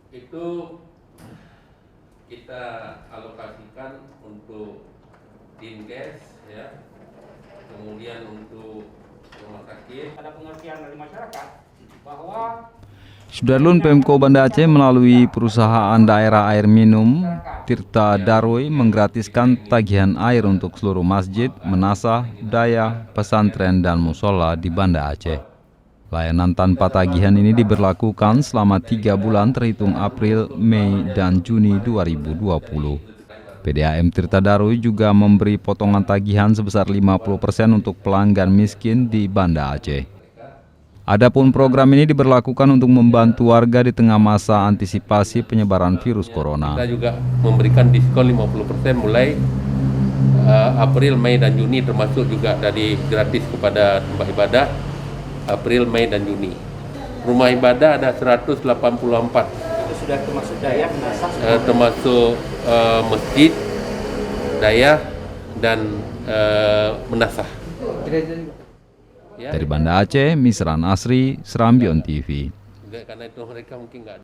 itu kita alokasikan untuk Dinkes, ya, kemudian untuk rumah sakit. Ada pengertian dari masyarakat bahwa Sudarlun Pemko Banda Aceh melalui perusahaan daerah air minum Tirta Daroi menggratiskan tagihan air untuk seluruh masjid, menasah, daya, pesantren dan musola di Banda Aceh. Layanan tanpa tagihan ini diberlakukan selama 3 bulan terhitung April, Mei, dan Juni 2020. PDAM Tirta Daroi juga memberi potongan tagihan sebesar 50% untuk pelanggan miskin di Banda Aceh. Adapun program ini diberlakukan untuk membantu warga di tengah masa antisipasi penyebaran virus corona. Kita juga memberikan diskon 50% mulai April, Mei, dan Juni, termasuk juga dari gratis kepada tempat ibadah April, Mei, dan Juni. Rumah ibadah ada 184. itu sudah termasuk daya menasah, Termasuk masjid, daya, dan menasah. Dari Banda Aceh, Misran Asri, Serambion TV. Karena itu mereka mungkin nggak